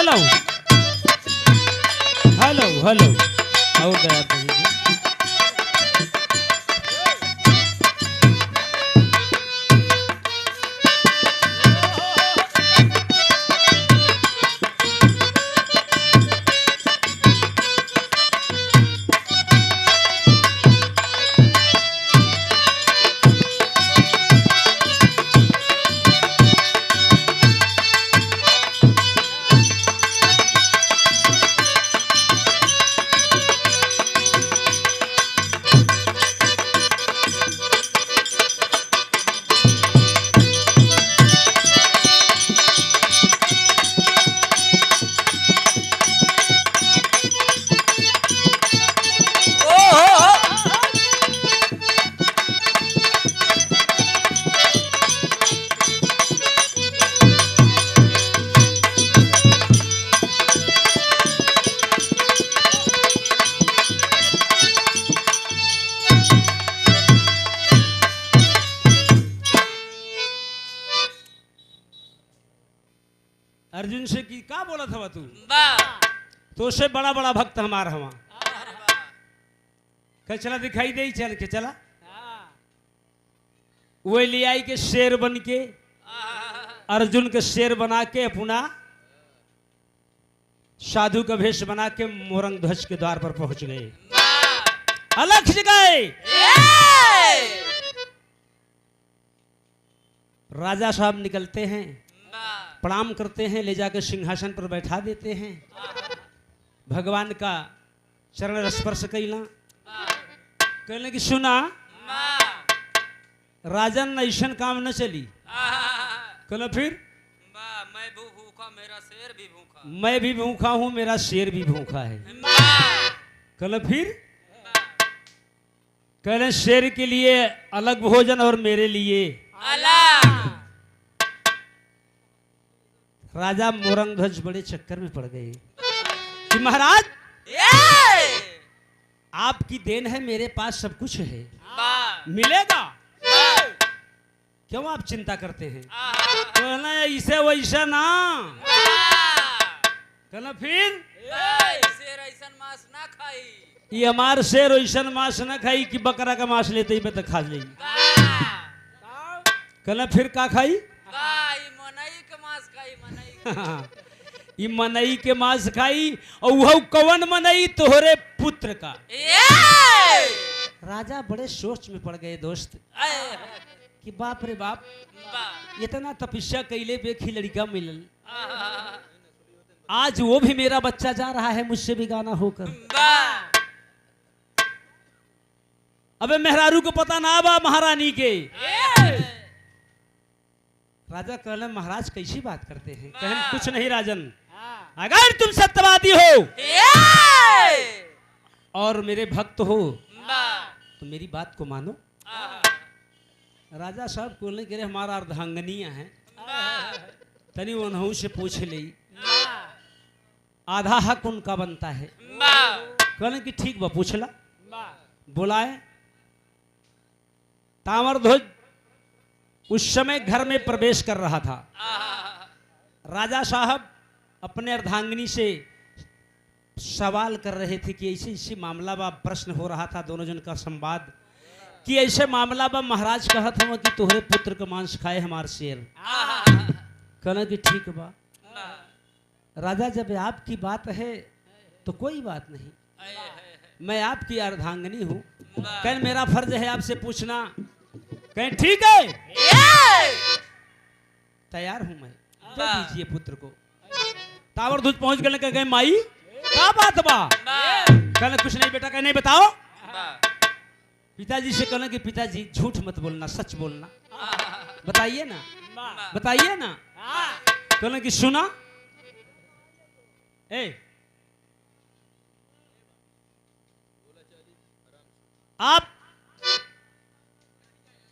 Hello hello hello और दया दीजिए। अर्जुन से की का बोला था तू? तो से बड़ा बड़ा भक्त हमार हवा कह चला दिखाई दे चल के चला वो ले आई के शेर बन के अर्जुन के शेर बना के अपना साधु का भेष बना के मोरंग ध्वज के द्वार पर पहुंच गए। अलग जगह राजा साहब निकलते हैं, प्रणाम करते हैं, ले जाकर सिंहासन पर बैठा देते हैं, भगवान का चरण स्पर्श कैला, कहने की सुना राजन ऐसन काम न चली। कहला फिर मैं भूखा मेरा शेर भी भूखा, मैं भी भूखा हूं मेरा शेर भी भूखा है। कहला फिर कहले शेर के लिए अलग भोजन और मेरे लिए अलग। राजा मोरंग ध्वज बड़े चक्कर में पड़ गए कि महाराज आपकी देन है, मेरे पास सब कुछ है, मिलेगा, क्यों आप चिंता करते हैं? कहना ऐसे वैसा ना, कहना फिर शेर ऐसा मांस ना खाई, ये हमार शेर ऐसा मांस ना खाई कि बकरा का मांस लेते ही तो खा ले। कहना फिर का खाई? मनई के मांस खाई, मनई ये मनई के मांस खाई, और वह कवन मनई? तोहरे पुत्र का। राजा बड़े सोच में पड़ गए दोस्त कि बाप रे बाप, इतना तपस्या कैले पे ही लड़का मिलल, आज वो भी मेरा बच्चा जा रहा है मुझसे भी गाना होकर। अबे मेहरारू को पता ना बा महारानी के। राजा कहले महाराज कैसी बात करते हैं? कहन कुछ नहीं राजन, अगर तुम सत्यवादी हो और मेरे भक्त हो तो मेरी बात को मानो। राजा साहब बोलने के लिए हमारा अर्धांगनिया है, तनी उन्हों से पूछ ले, आधा हक उनका बनता है। कहने की ठीक बा, पूछला। बुलाए ताम्रध्वज उस समय घर में प्रवेश कर रहा था। राजा साहब अपने अर्धांगिनी से सवाल कर रहे थे कि ऐसे ऐसे मामला बा, प्रश्न हो रहा था दोनों जन का संवाद कि ऐसे मामला बा, महाराज कहत हम कि तोहरे पुत्र का मांस खाए हमार शेर। कहना कि ठीक बा राजा, जब आपकी बात है तो कोई बात नहीं, मैं आपकी अर्धांगिनी हूं, कहीं मेरा फर्ज है आपसे पूछना। कहीं ठीक है, तैयार हूं मैं, दे दीजिए पुत्र को। ताम्रध्वज पहुंच गए, कह गए माई क्या बात बा? कहने कुछ नहीं बेटा, कह नहीं बताओ। पिताजी से कहना कि पिताजी झूठ मत बोलना, सच बोलना, बताइए ना, बताइए ना। कहना कि सुना, आप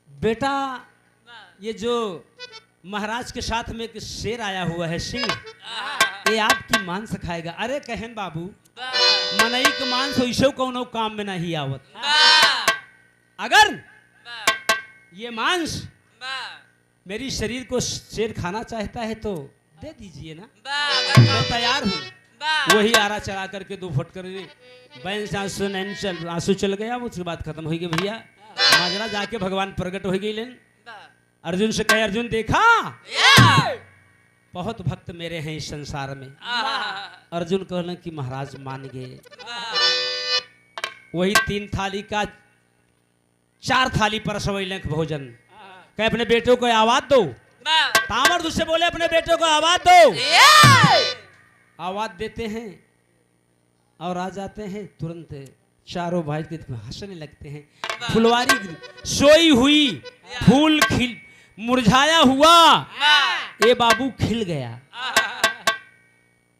बेटा ये जो महाराज के साथ में एक शेर आया हुआ है सिंह, ये आपकी मांस खाएगा। अरे कहन बाबू, मनई के मांस ऐसे कौनो काम में नहीं आवत, अगर ये मांस मेरी शरीर को शेर खाना चाहता है तो दे दीजिए ना, वाह मैं तैयार हूँ। वाह वही आरा चढ़ा करके 2 फटकर बैन से आंसू चल गया। उसके बाद खत्म हो गई भैया माजरा, जाके भगवान प्रकट हो गई। लेन अर्जुन से कहे, अर्जुन देखा बहुत भक्त मेरे हैं इस संसार में। अर्जुन कहने कि महाराज मान गए। वही 3 थाली का 4 थाली पर सवैलक भोजन। कहे अपने बेटों को आवाज दो। तामर दूसरे बोले अपने बेटों को आवाज दो। आवाज देते हैं और आ जाते हैं तुरंत। चारों भाई के हंसने लगते हैं। फुलवारी सोई हुई फूल खिल मुरझाया हुआ ये बाबू खिल गया।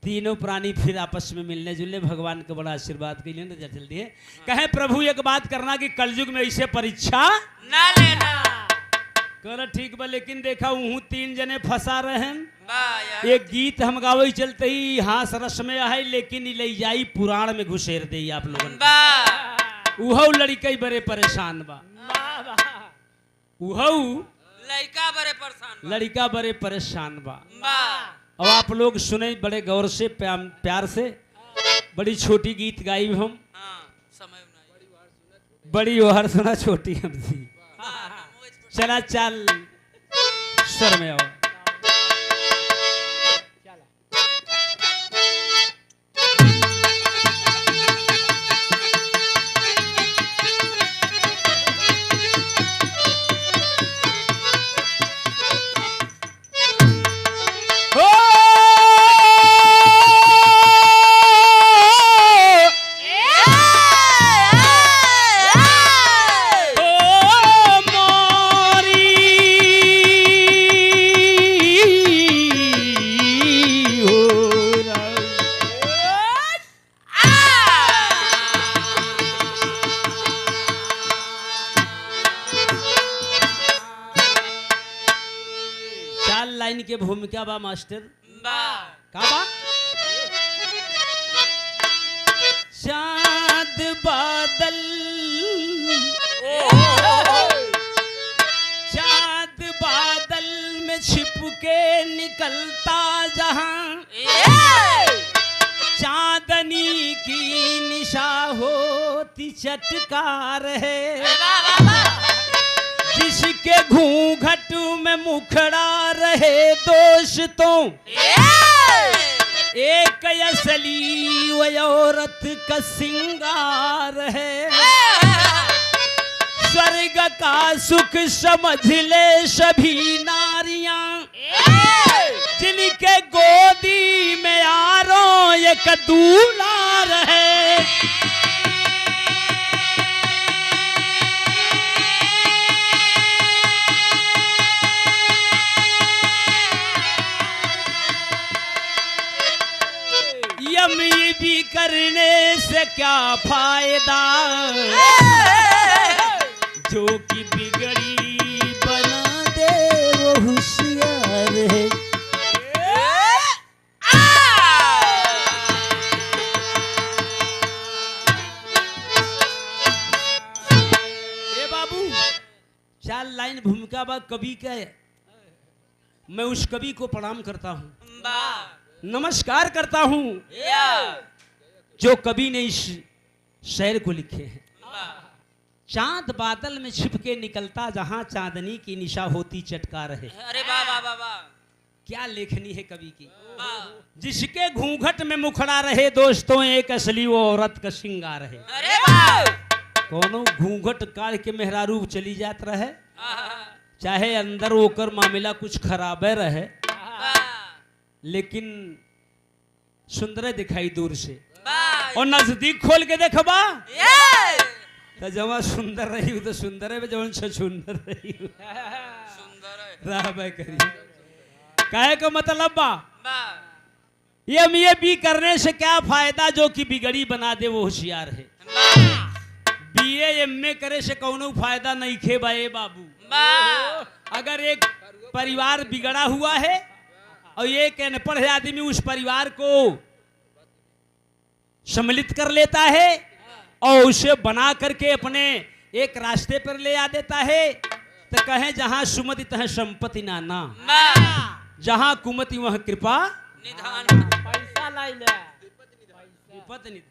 तीनों प्राणी फिर आपस में मिलने जुलने, भगवान का बड़ा आशीर्वाद के लिए जल्दी है। कहे प्रभु एक बात करना कि कलयुग में ऐसे परीक्षा ना लेना। कर ठीक बा, लेकिन देखा हूँ 3 जने फंसा रहे हैं। वाह एक गीत हम गावे चलते ही हास रस में है, लेकिन ले जाई पुराण में घुसेर दे आप लोगन। वाह उहौ लड़कई बड़े परेशान बा। उहौ लड़का बड़े परेशान लड़का बड़े परेशान बा। वाह अब आप लोग सुने बड़े गौर से प्यार से। बड़ी छोटी गीत गाई हम, समय नहीं बड़ी ओहर सुना छोटी हमसी। चला चल सर में आओ। लाइन के भूमिका बा मास्टर। का बा? चाँद बादल चाँद बादल में छिप के निकलता जहां, चांदनी की निशा होती चटकार है। जिसके घूंघट में मुखड़ा रहे दोस्तों, एक असली वो औरत का सिंगार है। स्वर्ग का सुख समझ ले सभी नारियां, जिनके गोदी में यारो एक दूलार है। यमी भी करने से क्या फायदा, जो कि बिगड़ी बना दे वो होशियार है। ए बाबू, 4 लाइन भूमिका बा कवि का। मैं उस कवि को प्रणाम करता हूँ, नमस्कार करता हूँ जो कवि ने इस शेर को लिखे हैं। चांद बादल में छिप के निकलता जहां, चांदनी की निशा होती चटकार है। अरे वाह वाह वाह वाह, क्या लेखनी है कवि की। जिसके घूंघट में मुखड़ा रहे दोस्तों, एक असली वो औरत का श्रृंगार है। अरे वाह, कोनो घूंघट काढ़ के मेहरारू चली जात रहे, चाहे अंदर होकर मामला कुछ खराबे रहे, लेकिन सुंदर दिखाई दूर से। और नजदीक खोल के देखबा तो जमा सुंदर रही हो, तो सुंदर है जवन छुंदर रही हो। करी काहे का मतलब बा, ये भी करने से क्या फायदा, जो कि बिगड़ी बना दे वो होशियार है। बीए एमए करे से कोनो फायदा नहीं खे भाई बाबू। अगर एक परिवार बिगड़ा हुआ है और एक अनपढ़ आदमी उस परिवार को सम्मिलित कर लेता है और उसे बना करके अपने एक रास्ते पर ले आ देता है, तो कहें जहां सुमति तह संपत्ति नाना। जहां कुमति वह कृपा निधान पैसा नहीं ले विपत निधान।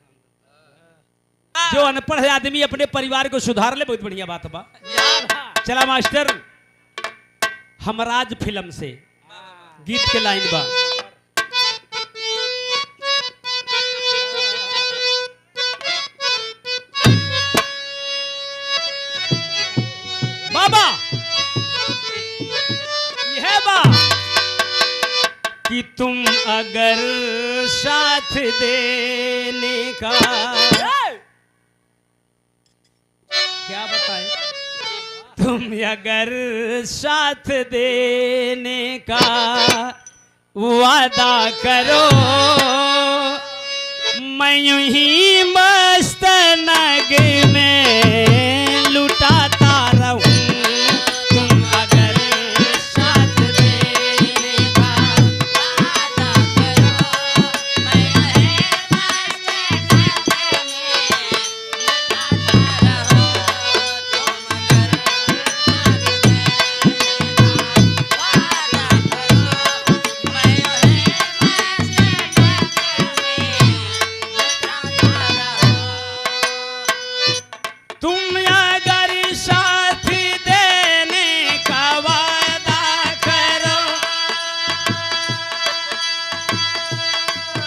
जो अनपढ़ है आदमी अपने परिवार को सुधार ले, बहुत बढ़िया बात बा। चला मास्टर, हमराज फिल्म से गीत के लाइन बा। बाबा यह बा कि तुम अगर साथ देने का, क्या बताएं, तुम अगर साथ देने का वादा करो, मैं यूं ही मस्त नग में लुटाता रहूं। तुम अगर साथ देने का वादा करो, मैं यही मस्त नग में लुटाता रहूं।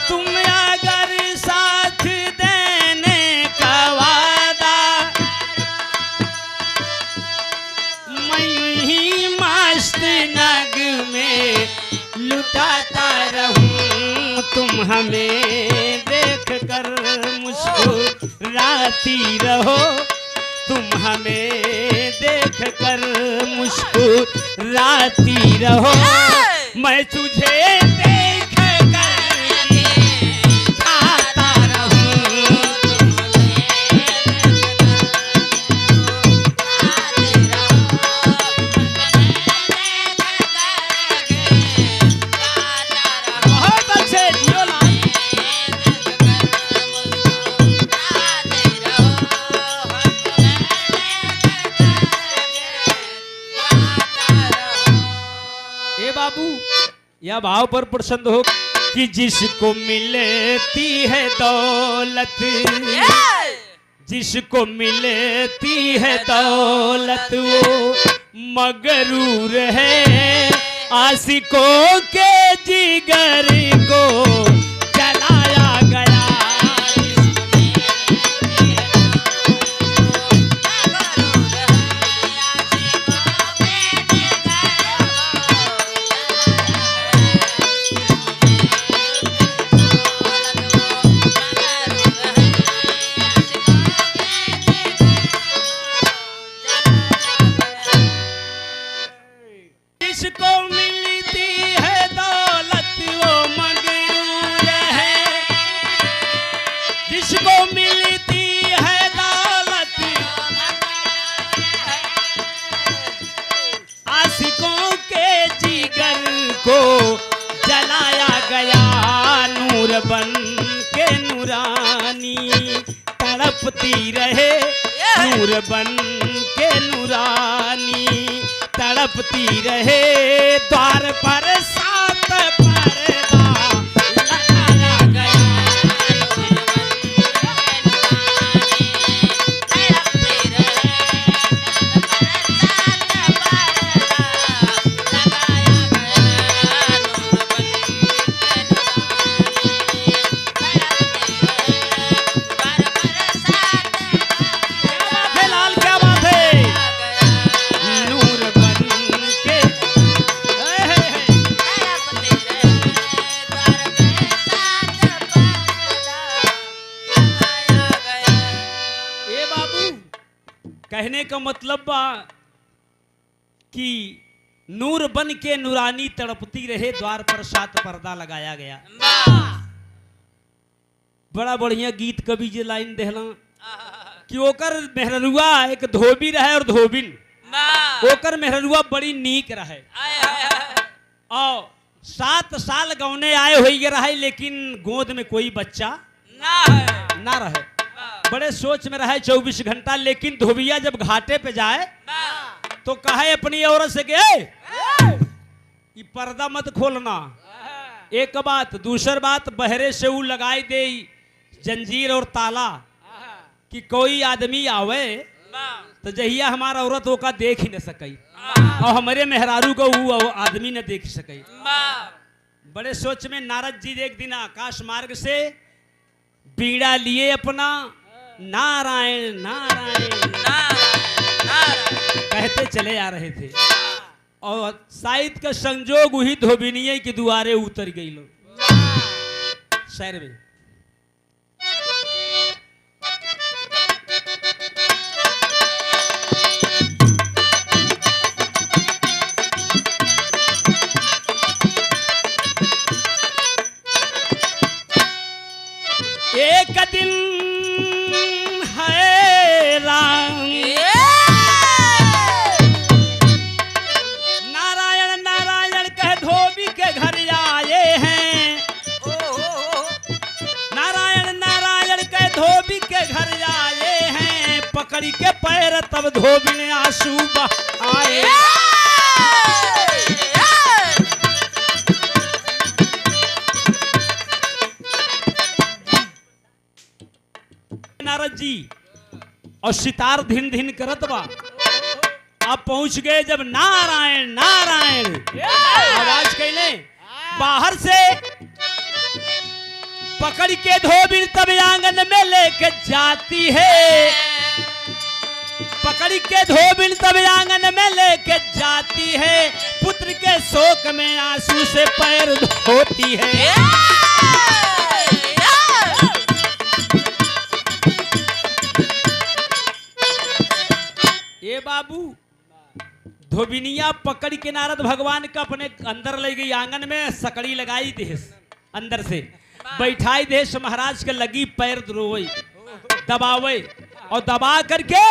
तुम अगर साथ देने का वादा करो, मैं यही मस्त लुटाता रहूं, तुम हमें देख कर मुस्कुराती रहो, तुम हमें देख कर मुस्कुराती रहो, मैं तुझे देख कर खाता रहूं। बहुत अच्छे जियो लाल। ए बाबू यह भाव पर प्रसन्न हो कि जिसको मिलती है दौलत, जिसको मिलती है दौलत वो मगरूर है, आशिकों के जिगर को जलाया गया। जिसको मिलती है दौलत वो मगरूर है, जिसको मिलती है दौलत आशिकों के जिगर को जलाया गया। नूर बन के नूरानी तड़पती रहे, नूर बन के नूरानी तड़पती रहे, द्वार पर सात पर्दा लगाया गया। लाल क्या बात है, नूर बन के ए बाबू कहने का मतलब बा कि नूर बन के नूरानी तड़पती रहे, द्वार पर सात पर्दा लगाया गया। बड़ा बढ़िया गीत कवि जी लाइन देहला कि ओकर मेहरुआ एक धोबी रहे और धोबिन, ओकर मेहरुआ बड़ी नीक रहे और 7 साल गौने आए हुई रहे, लेकिन गोद में कोई बच्चा ना रहे। बड़े सोच में रहे 24 घंटा, लेकिन धोबिया जब घाटे पे जाए तो कहे अपनी औरत से कि ये पर्दा मत खोलना, एक बात। दूसर बात, बहरे से ऊ लगाई दे जंजीर और ताला कि कोई आदमी आवे तो जहिया हमारा औरत ओका देख ही न सकई और हमारे मेहरारू को वो आदमी न देख सकई। बड़े सोच में नारद जी एक दिन आकाश मार्ग से बीड़ा लिए अपना नारायण नारायण कहते चले आ रहे थे और शायद का संजोग वही धोबिनिया के दुआरे उतर गई लोग शहर में। एक दिन है राम नारायण नारायण कह धोबी के घर आए हैं। नारायण नारायण कह धोबी के घर आए हैं, पकड़ी के पैर तब धोबी ने आंसू बहाए। नारद जी और सितार धिन धिन करत बा। अब पहुंच गए जब नारायण नारायण आवाज कहले, बाहर से पकड़ के धोबी तब आंगन में लेके जाती है। पकड़ के धोबी तब आंगन में लेके जाती है, पुत्र के शोक में आंसू से पैर धोती है। ए बाबू, धोबिनिया पकड़ के नारद भगवान का अपने अंदर ले गई, आंगन में सकड़ी लगाई देश अंदर से बैठाई देश। महाराज के लगी पैर रोवे दबावे और दबा करके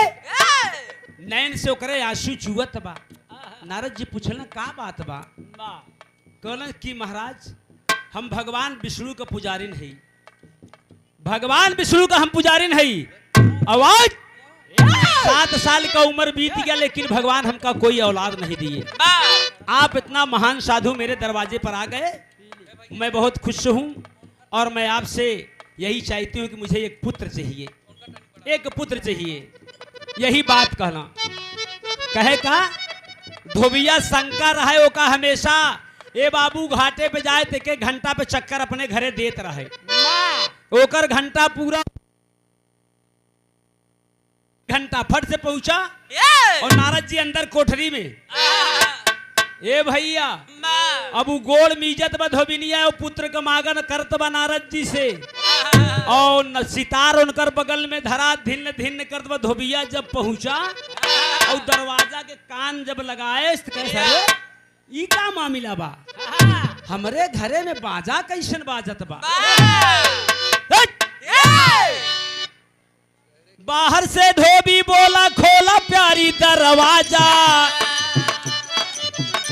नैन से ओकरे आंसू चुवत बा। नारद जी पूछलन का बात बा? कहलन कि महाराज हम भगवान विष्णु का पुजारी नहीं, भगवान विष्णु का हम पुजारी नहीं। आवाज 7 साल का उम्र बीत गया लेकिन भगवान हमका कोई औलाद नहीं दिए। आप इतना महान साधु मेरे दरवाजे पर आ गए, मैं बहुत खुश हूँ और मैं आपसे यही चाहती हूँ कि मुझे एक पुत्र चाहिए, एक पुत्र चाहिए। यही बात कहना कहे का धोबिया शंका रहे ओका हमेशा। ए बाबू घाटे पे जाए ते के घंटा पे चक्कर अपने घरे देत रहे, ओकर घंटा पूरा घंटा फट से पहुंचा और नारद जी अंदर कोठरी में। ए भैया अब गोड़ मीजत बा धोबिनिया और पुत्र का मांगन करत बा नारद जी से और सितार उनकर बगल में धरा धिन धिन करत बा। धोबिया जब पहुंचा और दरवाजा के कान जब लगाए तो कैसे ई का मामला बा, हमरे घरे में बाजा कैसन बाजत बा। बाहर से धोबी बोला खोला प्यारी दरवाजा,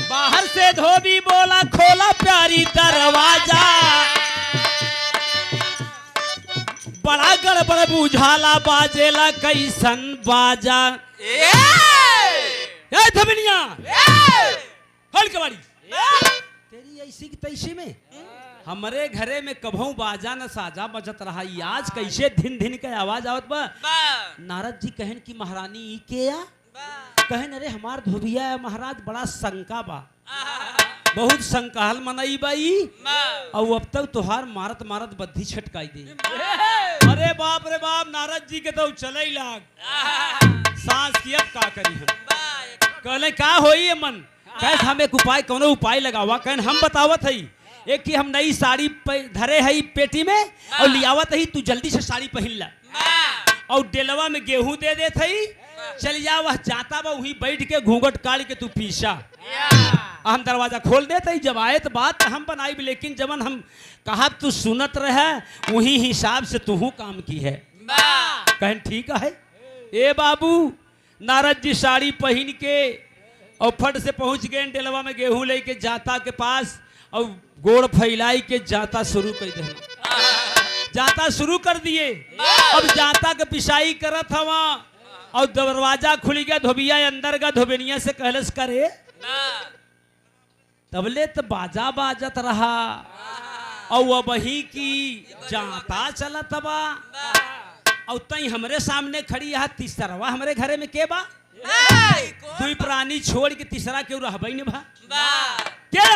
बाहर से धोबी बोला खोला प्यारी दरवाजा। बड़ा गड़बड़ बुझाला बाजेला कैसन बाजा। ए धोबिनिया हल के बाड़ी तेरी ऐसी की तैसी में हमारे घरे में कभू बाजा न साजा बजत रहा, आज कैसे धिन धिन के आवाज आवत बा। नारद जी कहन की महारानी ई के या कहन अरे हमार धोबिया महाराज बड़ा शंका बा, बहुत शंकाल मनई बाई और अब तक तुहार मारत मारत बद्धी छटकाई दे। अरे बाप रे बाप, नारद जी के तो चले ही लाग सांस की अब का करी हम। कहले का होई मन, कैसे हम एक उपाय कोनो उपाय लगावा। कहन हम बतावत हई एक कि हम नई साड़ी धरे है पेटी में और लियावत ही, तू जल्दी से साड़ी पहन ला और डेलवा में गेहूं दे दे थई, चल जा वह जाता बा वहीं बैठ के घूंघट काट के तू पीसा। हम दरवाजा खोल देते ही जब आए तो बात हम बनाई, लेकिन जबन हम कहा तू सुनत रहे वही हिसाब से तू काम की है। कहन ठीक है। ए बाबू नारद जी साड़ी पहन के और फट से पहुंच गए डेलवा में गेहूं लेके जाता के पास और गोड़ फैलाई के जाता शुरू कर दे, जाता शुरू कर दिए। अब जाता के पिसाई करत हवा और दरवाजा खुल गया, धोबिया अंदर का धोबिनिया से कहलस करे तबले तो बाजा बाजत रहा और वही की जाता चलत बा और तई हमरे सामने खड़ी है तीसरवा हमरे घरे में के बा दुई प्राणी छोड़ के तीसरा क्यों रहबई ने भा क्या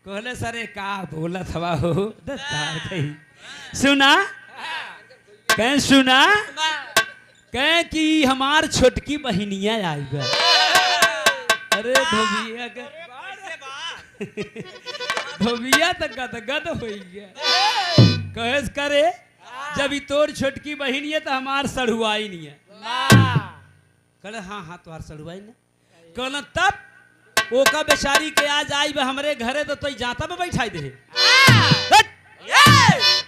कहले सरे का बोलत हवा हो दत्तार कही सुना कह सुना कह कि हमार छोटकी बहनिया आई बा अरे धोबिया धोबिया तो गदगद हो गया कहेस करे जब तोर छोटकी बहन है तो हमार सड़ुआई नहीं है कहले हाँ हाँ तुम्हार सड़ुआई ने कहल तब ओका बेचारी के आज आई बा हमरे घरे तो जाता में बैठाई दे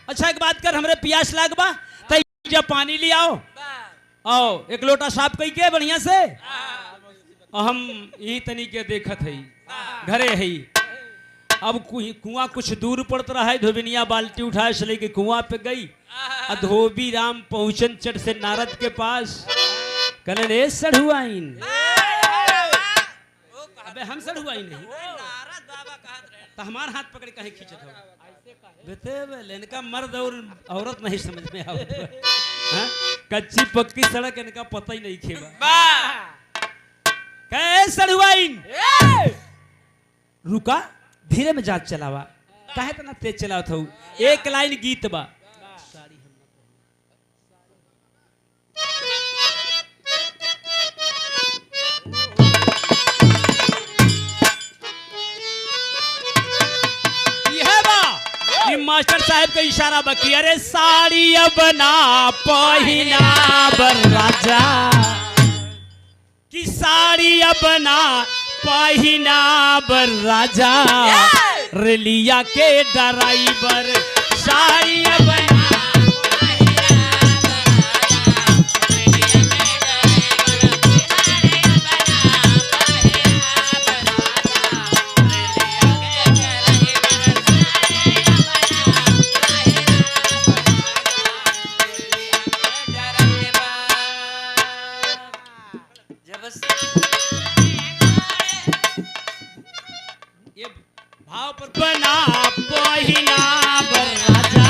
अच्छा एक बात कर हमरे पियास लाग बा तो जब पानी ले आओ एक लोटा साफ कई के बढ़िया से हम यही तनी के देखत है घरे है अब कुआं कुछ दूर पड़त रहा है धोबिनिया बाल्टी उठाए से लेके कुआं पे गई धोबी राम पहुंचन चट से नारद के पास कहले रे सढ़ुआइन अबे हम सढ़ुआइन नहीं तो हमार हाथ पकड़ कहे खींचत हो बेटे इनका मर्द और औरत नहीं समझ में आओ कच्ची पक्की सड़क इनका पता ही नहीं खेबा कहे सढ़ुआइन रुका धीरे में जात चलावा काहे तना तेज चलावत हो एक लाइन गीत बा यह बा ये मास्टर साहब का इशारा बकी अरे साड़ी बना पहिना बर राजा की साड़ी बना पहिना बर राजा रेलिया के ड्राइवर साड़ी बना भाव पर बना पहिना बर राजा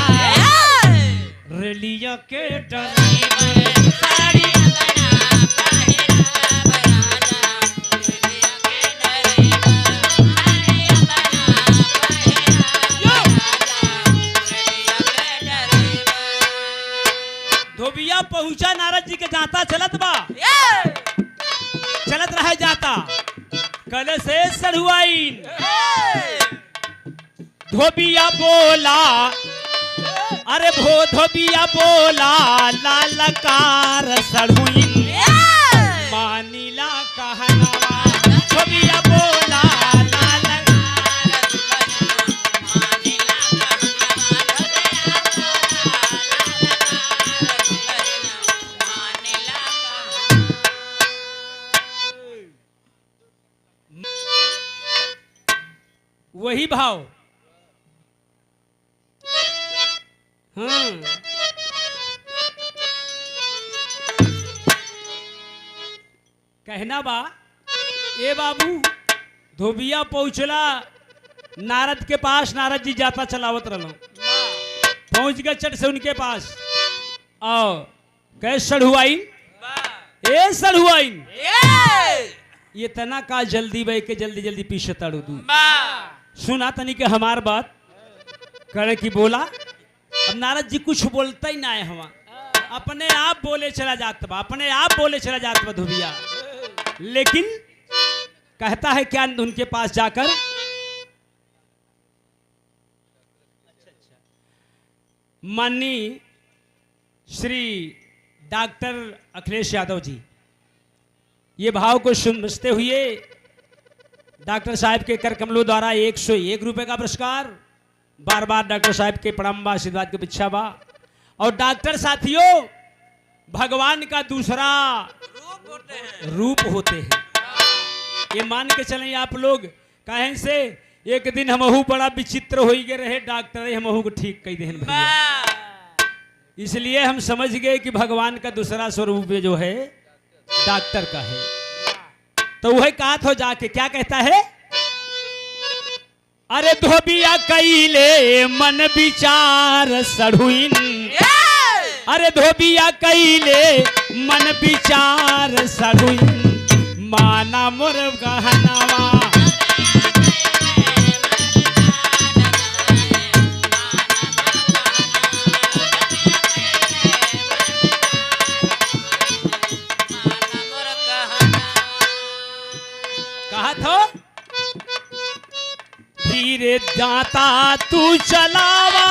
रेलिया के ड्राइवर साड़ी धोबिया पहुंचा नारद जी के जाता चलत बा चलत रहा जाता कल से सढ़ुआइन धोबिया बोला अरे भो धोबिया बोला लालकार सढ़ुइन मानिला कहनवा धोबिया बोला वही भाव कहना बा ए बाबू धोबिया पहुंचला नारद के पास नारद जी जाता चलावत रहो पहुंच गए चट से उनके पास आओ कह सढ़ुआइन ए सढ़ुआइन ये तना का जल्दी बह के जल्दी जल्दी पीछे तड़ू दू सुना तनी के हमार बात करे की बोला अब नारद जी कुछ बोलता ही ना है हवा अपने आप बोले चला जाता बा अपने आप बोले चला जाता बा धोबिया लेकिन कहता है क्या उनके पास जाकर माननीय श्री डॉक्टर अखिलेश यादव जी ये भाव को समझते हुए डॉक्टर साहब के कर कमलों द्वारा 101 रुपए का पुरस्कार बार बार डॉक्टर साहब के प्रणाम आशीर्वाद की इच्छा बा और डॉक्टर साथियों भगवान का दूसरा रूप होते हैं ये मान के चलें आप लोग कहें से एक दिन हमहू बड़ा विचित्र हो गए रहे डॉक्टर हमहू को ठीक कही देन भैया इसलिए हम समझ गए कि भगवान का दूसरा स्वरूप जो है डॉक्टर का है तो वह कहा था जाके क्या कहता है अरे धोबिया कैले मन विचार सढ़ुइन, अरे धोबिया कैले मन विचार सढ़ुइन, माना मोर गहनवा। कहा था धीरे जाता तू चलावा,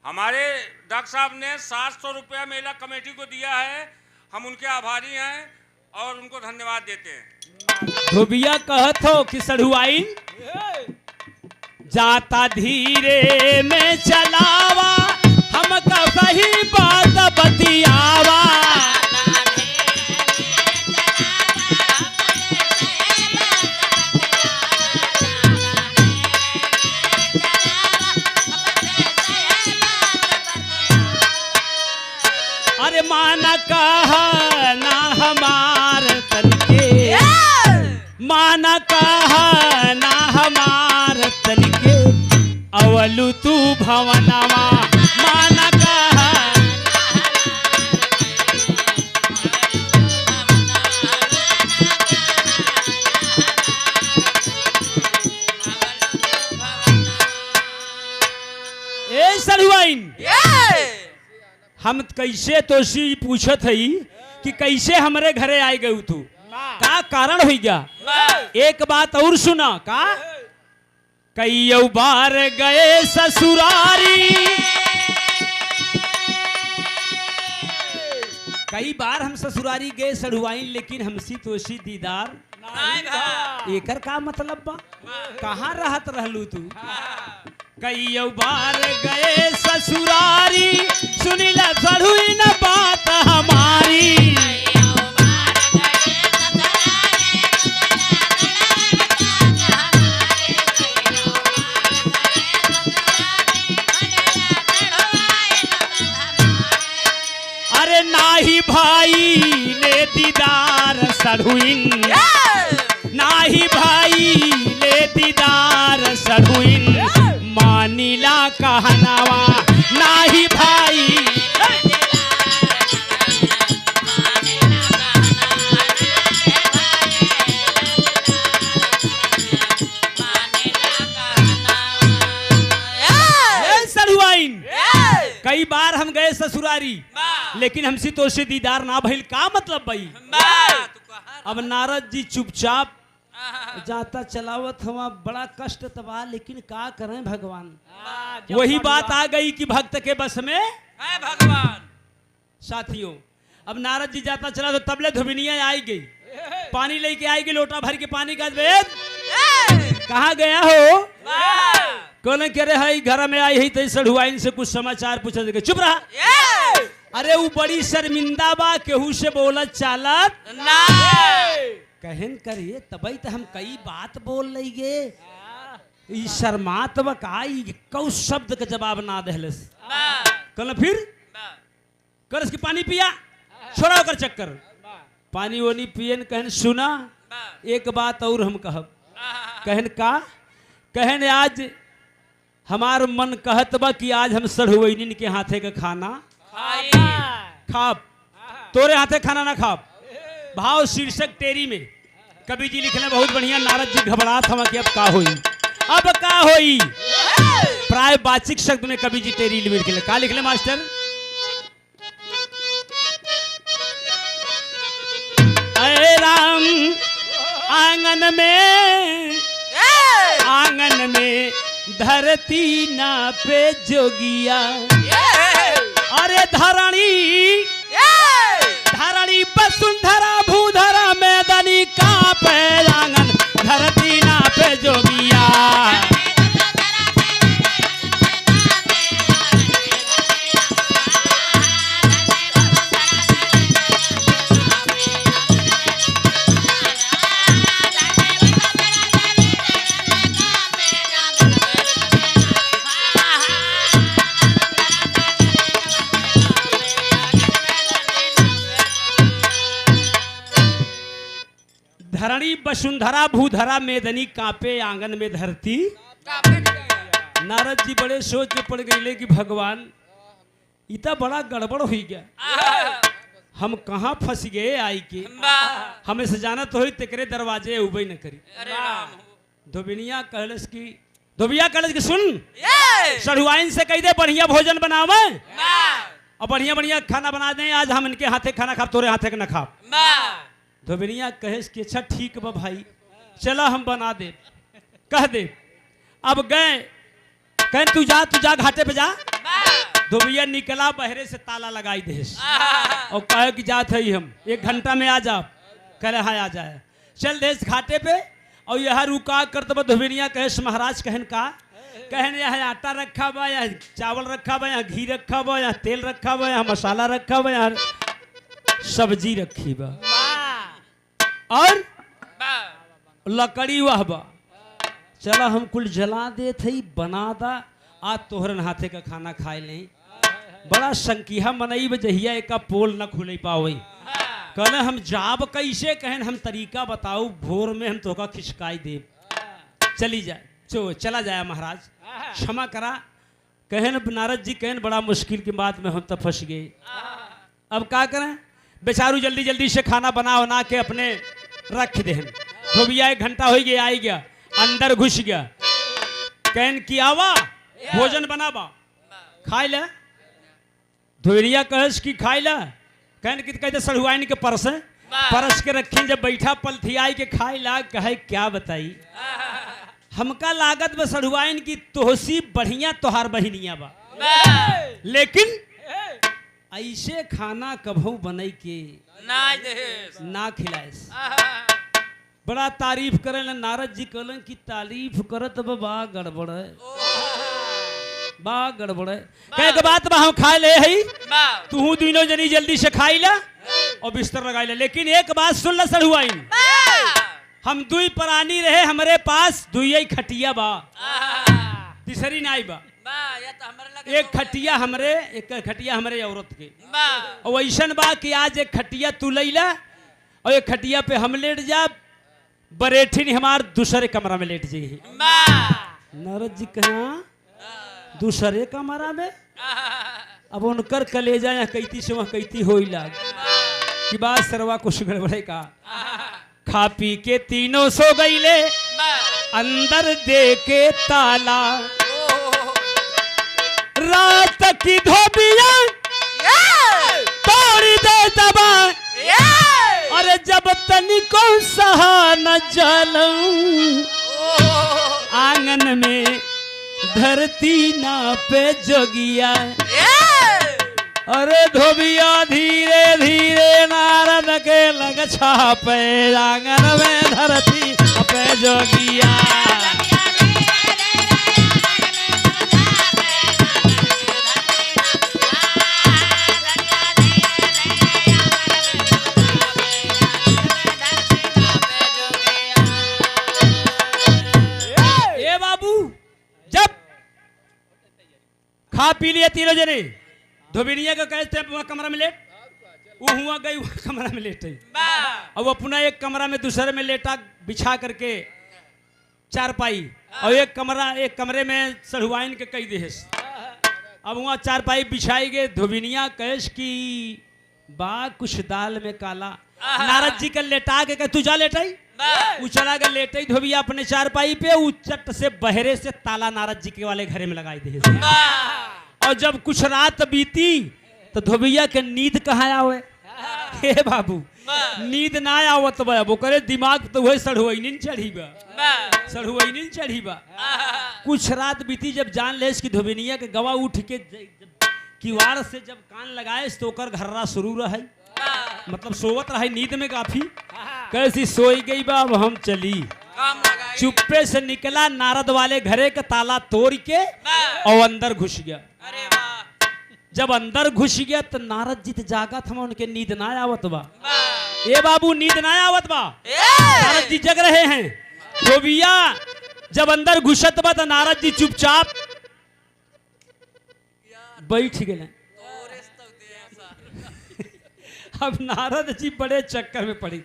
हमारे डॉक्टर साहब ने 700 रुपया मेला कमेटी को दिया है, हम उनके आभारी हैं और उनको धन्यवाद देते हैं। धोबिया कहत हो कि सढ़ुआइन जाता धीरे में चलावा, हम कही बात बतियावा। अरे माना कहा ना हमार तन के, माना कहा ना हमार तन के, अवलु तू भवनवा। माना कहा ए सढ़ुआइन, हम कैसे तोसी पूछत हई कि कैसे हमरे घरे आए गए तू, का कारण हो गया। एक बात और सुना, का कई बार गए ससुरारी, कई बार हम ससुरारी गए सढ़ुआइन, लेकिन हमसी तोसी दीदार। एकर का मतलब बा, कहाँ रहत रहलू तू। कई बार गए ससुरारी, सुनिला सढ़ुइन बात हमारी। अरे नाही भाई ले दीदार सढ़ुइन, नाही भाई ले दीदार सढ़ुइन, मानिला कहनावा। नाही भाई सढ़ुआइन, कई बार हम गए ससुरारी, लेकिन हमसे तो से दीदार ना भइल, का मतलब भाई। अब नारद जी चुपचाप जाता चलावत हवा, बड़ा कष्ट तबा, लेकिन का करें भगवान। वही बात आ गई कि भक्त के बस में है भगवान। साथियों, अब नारद जी जाता चला तो तबले धोबिनिया आई गई, पानी लेके आई गई, लोटा भर के पानी का वेद। कहाँ गया हो। कहने कह रहे है घर में आई है तो सढ़ुआइन से कुछ समाचार पूछा देगा। चुप रहा। अरे वो बड़ी शर्मिंदा बा, केहू से बोलत चालत ना। कहन करिए तबई तो हम कई बात बोल रही गे, शर्मात बा का, कौ शब्द का जवाब ना दहलस। कल फिर करस की पानी पिया, छोड़ा कर चक्कर, पानी वो नहीं पियन। कहन सुना एक बात और हम कहब। कहन का, कहन आज हमार मन कहत बा कि आज हम सढ़ुआइन के हाथे का खाना खाब, तोरे हाथे खाना ना खाब। भाव शीर्षक तेरी में कवि जी लिखने बहुत बढ़िया। नारद जी घबरात हवा कि अब का होई, अब का होई। प्राय वाचिक शब्द में कवि जी तेरी लिख ले, का लिख ले मास्टर। अरे राम आंगन में धरती ना पे जोगिया, अरे धरणी वसुंधरा भूधरा मैदानी का पे आंगन, धरती ना पे जोगिया। धरणी वसुंधरा भूधरा मेदनी कांपे आंगन में धरती। नारद जी बड़े सोच में पड़ गए कि भगवान इतना बड़ा गड़बड़ हो गया, हम कहाँ फंस गए आई के, हमें से जाना तो ही तेरे दरवाजे उबई न करी। धोबिनिया कहलस की धोबिया कहलस की सुन, सढ़ुआइन से कह दे बढ़िया भोजन बनावे और बढ़िया बढ़िया खाना बना दें, आज हम इनके हाथे खाना खा, तोरे हाथे का न खा। धोबिनिया कहेस कि अच्छा ठीक बा भाई, चला हम बना दे, कह दे। अब गए, कहें तू जा घाटे पे जा। धोबिया निकला, बहरे से ताला लगाई देस और कहे कि जात है हम 1 घंटा में आ जा। कहे हाँ आ जाए। चल देस घाटे पे और यहाँ रुका कर तब धोबिनिया कहेस महाराज कहन का, कहन यहाँ आटा रखा बा, यहाँ चावल रखा बा, यहाँ घी रखा बा, यहाँ तेल रखा बा, यहाँ मसाला रखा बा, यहाँ सब्जी रखी बा और लकड़ी वह बा। चला हम कुल जला दे थे, बना दा, आज तोहरन हाथे का खाना खाए नहीं। बड़ा संकीहा मनई जहिया एक पोल न खुले पावे। कहने हम जाब कैसे, कहन हम तरीका बताओ, भोर में हम तोहका खिसकाई दे। चली जाए चला जाए महाराज, क्षमा करा। कहन नारद जी कहन बड़ा मुश्किल की बात में हम तो फंस गए, अब क्या करें। बेचारू जल्दी जल्दी से खाना बना के अपने रख दे। धोबिया 1 घंटा हो गया, आई गया, अंदर घुस गया। कहन की आवा भोजन बनावा, खाई ले। धोबिया कहस की खाई ले। कहन की कहते सढ़ुआइन के परस के रखी, जब बैठा पलथियाई के खाई ला। कहे क्या बताई, हमका लागत में सढ़ुआइन की तोहसी बढ़िया तोहार बहिनिया बा, लेकिन ऐसे खाना कभू बनई के ना खिलाए। बड़ा तारीफ करे नारद जी कहलन कि तारीफ करत बा गड़बड़ है, बा गड़बड़ है। कहे के बात बा हम खा ले हई, तू दोनों जनी जल्दी से खाई ला और बिस्तर लगाई ले। लेकिन एक बात सुन ला सढ़ुआइन, हम 2 प्राणी रहे, हमारे पास 2 खटिया बा, तीसरी नाई बा। एक खटिया हमरे, एक खटिया हमरे औरत के। और ऐसा बा कि आज एक खटिया तू लैला और एक खटिया पे हम लेट जा, बरेठिन हमार दूसरे कमरा में लेट जाइए। नारद जी कहा दूसरे कमरा में, अब उनकर कलेजा या कैती से वहाँ कैती हो लाग कि बात सरवा कुछ गड़बड़े का। खा पी के तीनों सो गईले, अंदर दे के ताला। रात की धोबिया तोड़ी दे दबा, अरे जब तनिको सहा न जलऊं, आंगन में धरती ना पे जोगिया। अरे धोबिया धीरे धीरे नारद के लग छापे, आंगन में धरती पे जोगिया। ए बाबू जब खा पी लिए तीनों जने, धोबिनिया को कहते हैं कमरा में लेट, वो हुआ गई वह कमरा में लेटे। अब अपना एक कमरा में दूसरे में लेटा बिछा करके चारपाई, और एक कमरे में सढ़ुआइन के कई देश। अब वहाँ चारपाई बिछाई गए। धोबिनिया कहेश की बा कुछ दाल में काला। नारद जी का लेटा के तू जा लेटाई, वो चला गया लेटे। धोबिया अपने चारपाई पे उचट से बहरे से ताला नारद जी के वाले घरे में लगाई दे। और जब कुछ रात बीती तो धोबिया के नींद कहाँ आवे। हे बाबू नींद ना आवत बा, वो करे दिमाग तो वही सढ़ुआइन चढ़ी बा, सढ़ुआइन चढ़ी बा। कुछ रात बीती, जब जान ले कि धोबिनिया के गवा उठ के किवाड़ से जब कान लगाए तो ओकर घर्रा शुरू रहे, मतलब सोवत रहे नींद में काफी। कैसी सोई गई बा, अब हम चली। चुप्पे से निकला, नारद वाले घरे का ताला तोड़ के और अंदर घुस गया। जब अंदर घुस गया तो नारद जी जागा था, उनके नींद ना आवत बा। ए बाबू नींद ना आवत बा, नारद जी जग रहे हैं। धोबिया जब अंदर घुसत बा तो नारद जी चुपचाप बैठ गए। अब नारद जी बड़े चक्कर में पड़ी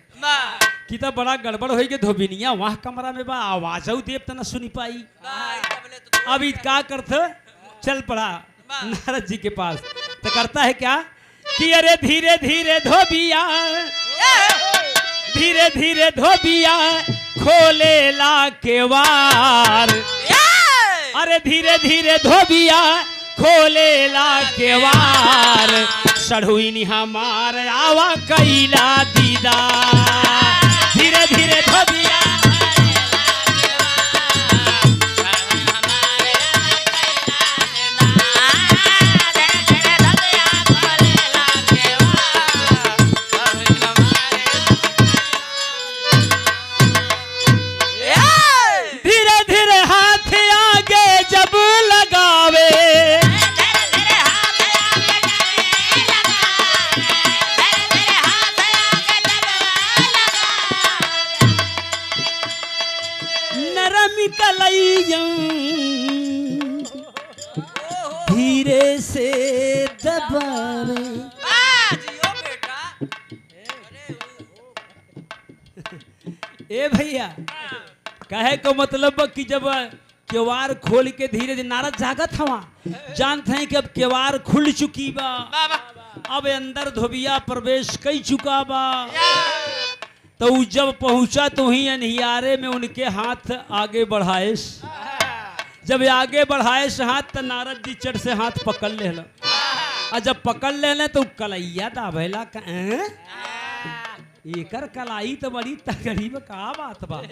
कि तो बड़ा गड़बड़ होई के धोबिनिया वहाँ कमरा में बा आवाज देव त न सुनी पाई। अब इ का करत चल पड़ा नारद जी के पास तो करता है क्या कि अरे धीरे धीरे धोबिया धीरे धीरे धोबिया खोले ला केवार। अरे धीरे धीरे धोबिया खोले ला केवार सढ़ुई हमार आवा कैला दीदा। धीरे धीरे धोबिया धीरे से दबावे। ए भैया कहे को मतलब कि जब केवार खोल के धीरे धीरे नारद जागत हवा जानते हैं कि अब केवार खुल चुकी बा अब अंदर धोबिया प्रवेश कई चुका बा। तो उ जब पहुंचा तो ही अनहियारे में उनके हाथ आगे बढ़ाए। जब आगे बढ़ाए हाथ तो नारद जी चढ़ से हाथ पकड़ ले और जब पकड़ ले तो कलैया दाभेला एकर कलाई तो बड़ी तगड़ी में का बात बा।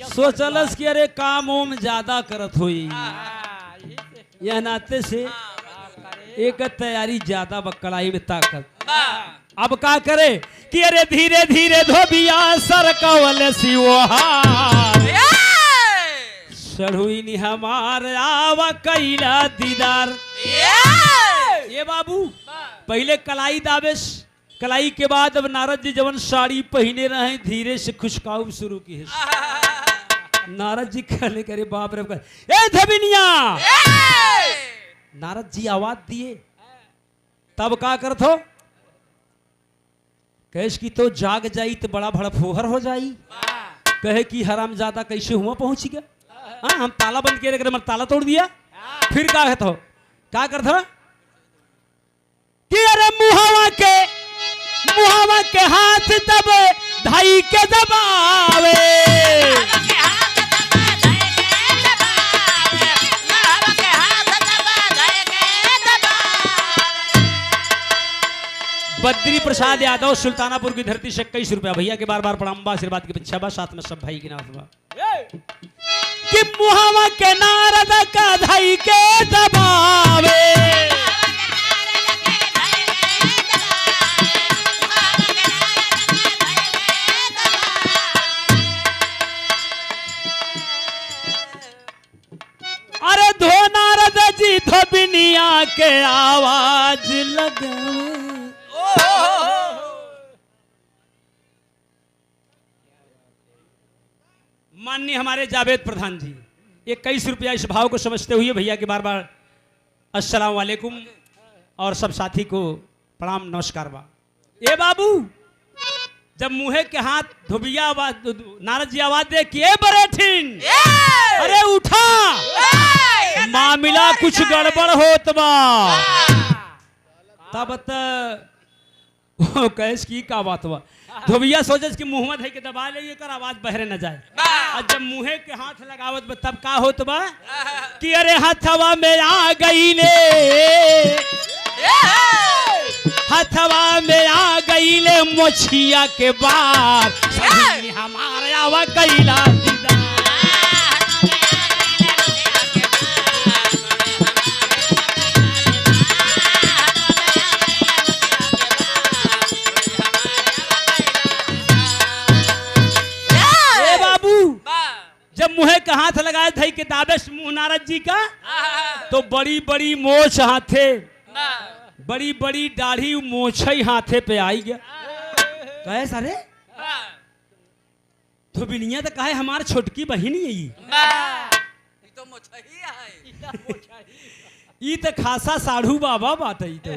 सोचलस कि अरे काम ओम ज्यादा करत हुई यह नाते से एक तैयारी ज्यादा बा कलाई में ताकत। अब का करे कि अरे धीरे धीरे धोबिया सरकवल सिवहार सढ़ुई हमार आवा कैला दीदार। ये बाबू पहले कलाई दावेश कलाई के बाद अब नारद जी जवन साड़ी पहने रहे धीरे से खुशकाऊ शुरू की है। नारद जी कहने करे बाप रे ए धबिनिया नारद जी आवाज दिए तब का करत हो कहेश की तो जाग जाई तो बड़ा बड़ा फोहर हो जाई। कहे कि हराम ज्यादा कैसे हुआ पहुंच गया। हाँ हम ताला बंद किए लेकिन ताला तोड़ दिया। फिर क्या कहता हो क्या करता हो कि अरे मुहावा के हाथ दबे धाई के दबावे। बद्री प्रसाद यादव सुल्तानापुर की धरती से 21 रुपया भैया के बार बार प्रणाम आशीर्वाद की पीछा बा साथ में सब भाई की नाम कि मुहावा के नारद का धाई के दबावे। अरे धो नारद जी धोबिनिया के आवाज लगावे। माननीय हमारे जावेद प्रधान जी 21 रुपया इस भाव को समझते हुए भैया के बार बार अस्सलाम वालेकुम और सब साथी को प्रणाम नमस्कार बा। ए बाबू जब मुहे के हाथ धोबिया आवाज नारद जी आवाज दे कि ए बरेठिन अरे उठा मामला कुछ गड़बड़ होत बा। तब कैस की का बात बा धोबिया सोचस कि मुंह में के दबा ले कर आवाज बहरे न जाए। और जब मुहे के हाथ लगावत बा तब का होत बा कि अरे हथवा में आ गई ले हथवा में आ गई ले मोछिया के बार हमारे आवा कैला दीदा। जब मुहे का हाथ लगाए थे कि दावेश मुंह नारद जी का तो बड़ी बड़ी मोछ हाथे बड़ी बड़ी दाढ़ी मोछई हाथे पे आई गया। कहे सारे तो बिनिया तो कहे हमार छोटकी बहन ही तो मोछही है ई तो खासा साढ़ू बाबा बात है तो।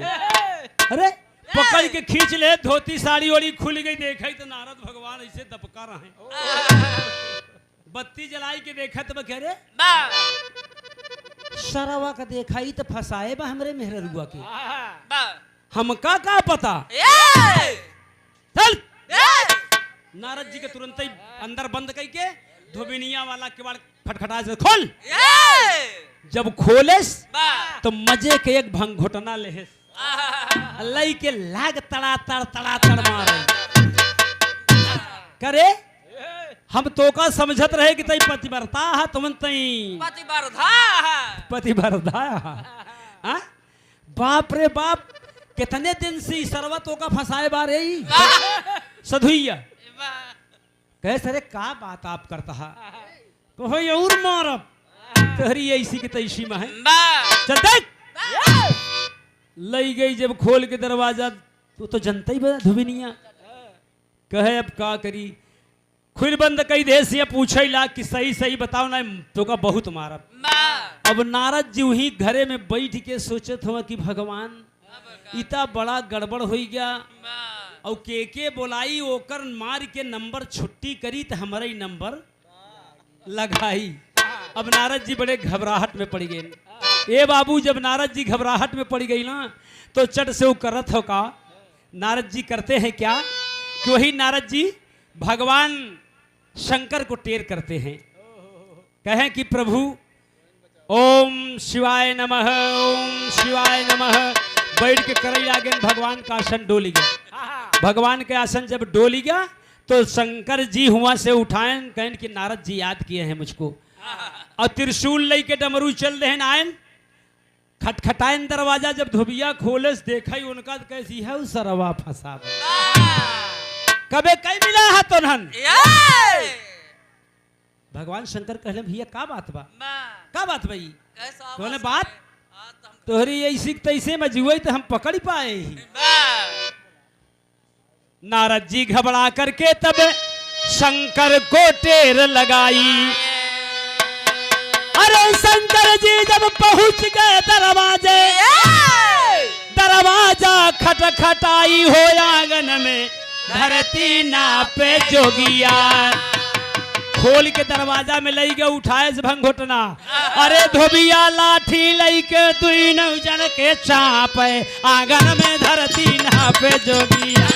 अरे पकड़ के खींच ले, धोती साड़ी ओड़ी खुल गई, देखा तो नारद भगवान ऐसे दबका रहे। बत्ती जलाई के देखा तो कह रे सरवा का देखा ही तो फसाए बा हमरे मेहरुआ के, हमका का पता। चल नारद जी के तुरंत ही अंदर बंद करके धोबिनिया वाला किवाड़ खटखटा से खोल। जब खोलेस तो मजे के एक भंग-घोटना लेहेस, लई के लाग तड़ा तड़ मारे। करे हम तो का समझत रहे कि तई पतिव्रता है, तुमन तई पतिव्रता है। बाप रे बाप, कितने दिन से सरवा तो का फंसाए बारे ही सधुइया। कहे सरे का बात आप करता है, कहो और मारब तहरी ऐसी की तैसी में है। चल देख लई गई जब खोल के दरवाजा, तो जनता ही बता धुबिनिया। कहे अब का करी, खुद बंद कई दे से पूछे ला कि सही सही बताओ ना, तो का बहुत मारब। अब नारद जी वही घरे में बैठ के सोचत हुआ कि भगवान इतना बड़ा गड़बड़ हो गया, और के बोलाई ओकर मार के नंबर छुट्टी करी तो हमारा ही नंबर लगाई। अब नारद जी बड़े घबराहट में पड़ गए। ए बाबू, जब नारद जी घबराहट में पड़ गई ना, तो चट से वो करत हो का, नारद जी करते हैं क्या कि वही नारद जी भगवान शंकर को टेर करते हैं। कहें कि प्रभु ओम शिवाय नमः, ओम शिवाय नमः। बैठ के करई आगे भगवान का आसन डोली गया। भगवान के आसन जब डोली गया तो शंकर जी हुआ से उठाएं, कहें कि नारद जी याद किए हैं मुझको, और त्रिशूल ले के डमरू चल रहे आयन। खटखटाएन दरवाजा, जब धोबिया खोले देखा ही उनका कैसी है उस सरवा फंसा कबे कई मिला है तो नन। भगवान शंकर कहले भैया का बात बा, का बात भाई, कहले बात तोहरी ऐसी तैसे में जुए तो हम पकड़ पाए ही। नारद जी घबरा करके तब शंकर को टेर लगाई। अरे शंकर जी जब पहुंच गए दरवाजे, दरवाजा खटखटाई हो आंगन में धरती नापे जोगिया। खोल के दरवाजा में लई गए, उठाए से भंग-घोटना। अरे धोबिया लाठी लई के दुई नौजन के चाप, आंगन में धरती नापे जोगिया।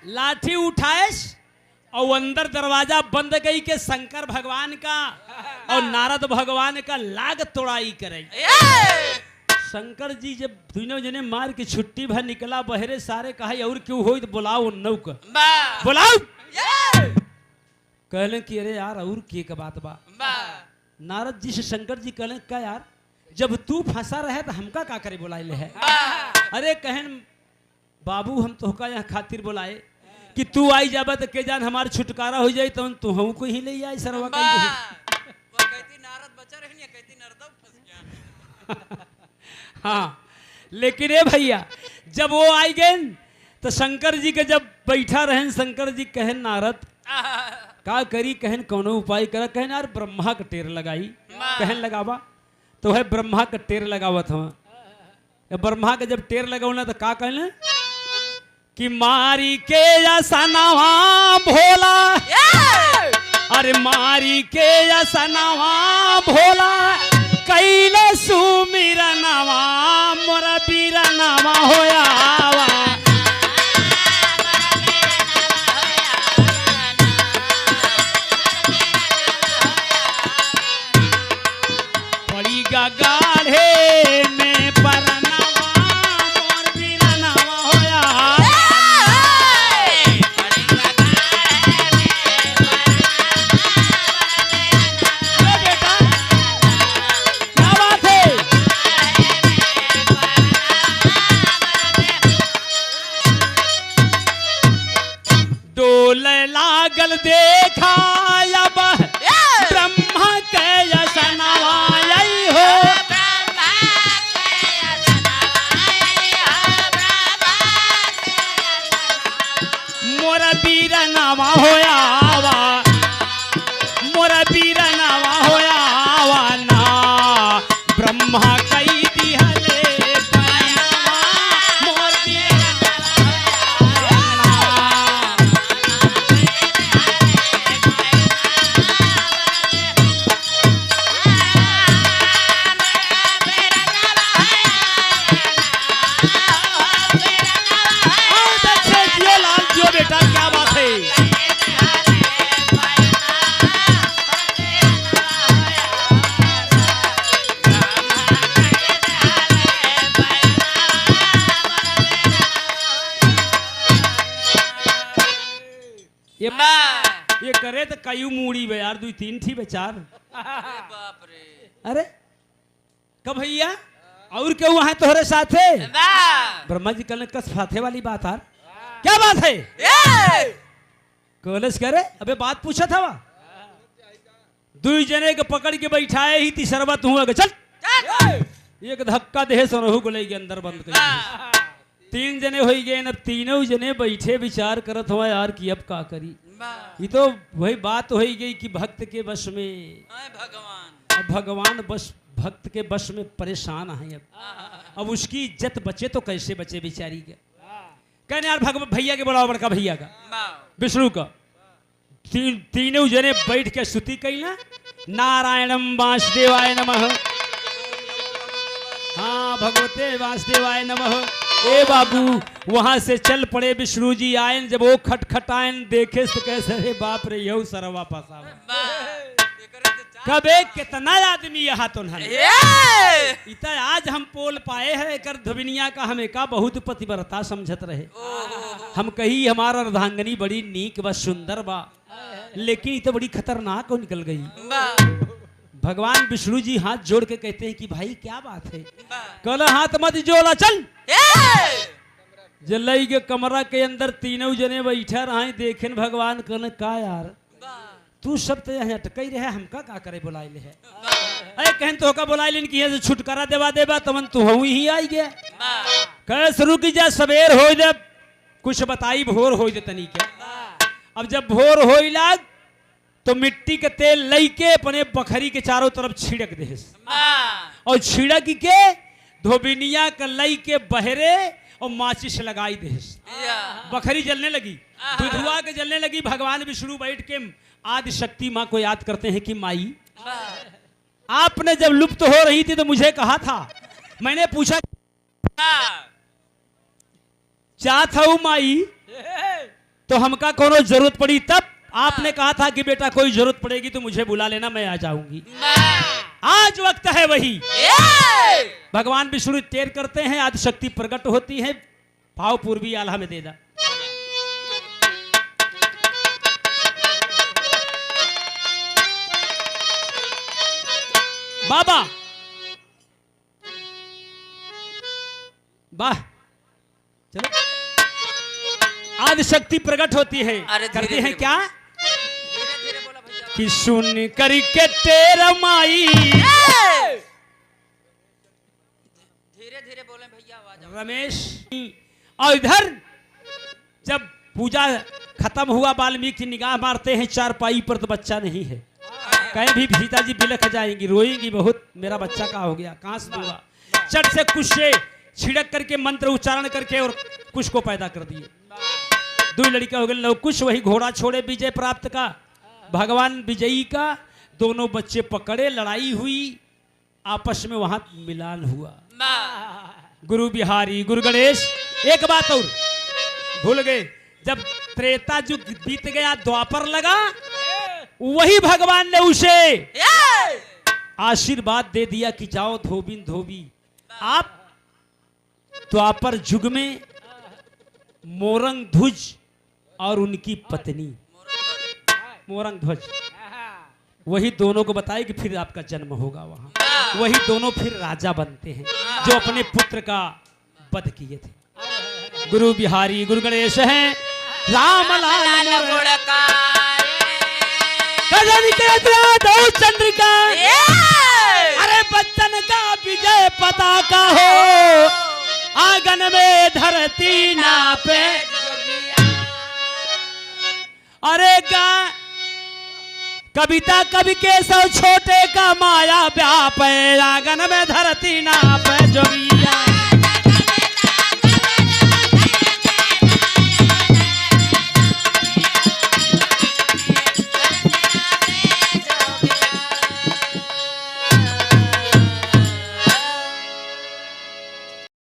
लाठी उठाएस और अंदर दरवाजा बंद गई के शंकर भगवान का और नारद भगवान का लाग तोड़ाई करे। शंकर जी जब दोनों जने मार के छुट्टी भर निकला बहरे, सारे कहा और क्यों हो तो बुलाओ नौक बुलाओ। कहले कि अरे यार और के बात बा। नारद जी से शंकर जी कहले का यार, जब तू फंसा रहे तो हमका का करे बुलाए ले है। अरे कहन बाबू हम तो यहाँ खातिर बुलाए कि तू आई जाबा तो के जान हमार छुटकारा हो जाए, तो तू हम को ही ले आई सरवा का। वो कहती नारद बचा रहे नहीं, कहती नरदव फंस गया। हाँ, लेकिन ए भैया जब वो आई गए तो शंकर जी के जब बैठा रहन, शंकर जी कहन नारद का करी, कहन कौनो उपाय करा। कहन यार ब्रह्मा का टेर लगाई। कहन लगावा तो है ब्रह्मा का टेर लगावत हम। ब्रह्मा के जब टेर लगावना तो का कहले कि मारी के असनवा भोला, अरे मारी के असनवा भोला, कैले सुमिरनवा मोर बीरनवा होयावा। पड़ी गाढ़े में परनवा मोर बीरनवा होया। लागल देखा अब ब्रह्मा के असनवा हो। मोर बीरनवा होया वाना ब्रह्मा कई दिहले बनवा मोर जियो लाल जियो बेटा, क्या बात है। ये करे तो कई मूड़ी बे यार, 2-3 थी बेचार। अरे बाप रे। अरे कब भैया और क्यों वहां तोहरे साथे? ब्रह्मा जी कल कस फाथे वाली बात यार, क्या बात है? कॉलेज करे अबे बात पूछा था वह 2 जने के पकड़ के बैठाए ही तीसरवा तू आगे चल, एक धक्का दे सोनहु को ले के अंदर बंद कर। 3 जने हो गए, अब तीनों जने बैठे विचार करत हुआ यार कि अब का करी। ये तो वही बात हो गई कि भक्त के वश में भगवान, अब भगवान बस भक्त के वश में परेशान है। अब उसकी इज्जत बचे तो कैसे बचे बेचारी के। कहने यार भैया के बुलाओ, बड़का भैया का विष्णु का। तीनों जने बैठ के स्तुति कैला, नारायणम वासुदेवाय नमः, हाँ भगवते वासुदेवाय नमः। ए बाबू वहां से चल पड़े विष्णु जी आयन, जब वो खटखटायन देखे तो कैसे रे बाप रे यू सर वापस आवे। कबे कितना आदमी यहाँ तो इतना आज हम पोल पाए हैं एकर धुबिनिया का, हमें का बहुत पतिव्रता समझत रहे। हम कही हमारा अर्धांगनी बड़ी नीक बा सुंदर बा, लेकिन ये तो बड़ी खतरनाक हो निकल गई। भगवान विष्णु जी हाथ जोड़ के कहते हैं कि भाई क्या बात है? कल हाथ मत जोड़ा, चल जल्लई के कमरा के अंदर तीनों जने बैठा रहे। देखे भगवान कहने का यार तू सब तो यहाँ अटक ही रहे, हमका का करे बुलाए ले है। अरे कहन तो का बुलाए लेन कि छुटकारा देवा देवा तमन तू हूँ ही आई गया। कह शुरू की जा सवेर हो जब कुछ बताई भोर हो जे तनी के। अब जब भोर हो लाग तो मिट्टी के तेल लई के अपने बखरी के चारों तरफ छिड़क दे, और छिड़क के धोबिनिया का लई के बहरे और माचिस लगाई दे। बखरी जलने लगी, धुआ के जलने लगी। भगवान विष्णु बैठ के आदि शक्ति माँ को याद करते हैं कि माई आपने जब लुप्त हो रही थी तो मुझे कहा था, मैंने पूछा चाहता हूं माई तो हमका कोनो जरूरत पड़ी, तब आपने कहा था कि बेटा कोई जरूरत पड़ेगी तो मुझे बुला लेना, मैं आ जाऊंगी। आज वक्त है वही। भगवान विष्णु तेर करते हैं, आदि शक्ति प्रकट होती है। भाव पूर्वी आल्हा में दे दा। बाबा वाह, चलो आदि शक्ति प्रकट होती है। करते हैं क्या कि सुन करके तेरा माई, धीरे धीरे बोले भैया आवाज। रमेश और इधर जब पूजा खत्म हुआ, वाल्मीकि निगाह मारते हैं चारपाई पर तो बच्चा नहीं है। कहीं भी सीता जी बिलख जाएंगी, रोएंगी बहुत, मेरा बच्चा कहाँ हो गया, कहाँ से दूंगा। चट से कुछ से छिड़क करके मंत्र उच्चारण करके और कुछ को पैदा कर दिए। 2 लड़का हो गए लव कुछ, वही घोड़ा छोड़े विजय प्राप्त का, भगवान विजयी का। दोनों बच्चे पकड़े, लड़ाई हुई, आपस में वहां मिलान हुआ। गुरु बिहारी गुरु गणेश। एक बात और भूल गए, जब त्रेता युग बीत गया, द्वापर लगा, वही भगवान ने उसे आशीर्वाद दे दिया कि जाओ धोबिन धोबी, आप द्वापर युग में मोरंग ध्वज और उनकी पत्नी मोरंग ध्वज, वही दोनों को बताए कि फिर आपका जन्म होगा वहां। वही दोनों फिर राजा बनते हैं जो अपने पुत्र का वध किए थे। गुरु बिहारी गुरु गणेश हैं, राम लाल चंद्रिका, अरे बच्चन का विजय पताका हो, आंगन में धरती नापे, अरे गा कविता कवि के सौ छोटे का माया व्याप है, आंगन में धरती नाप जोगिया।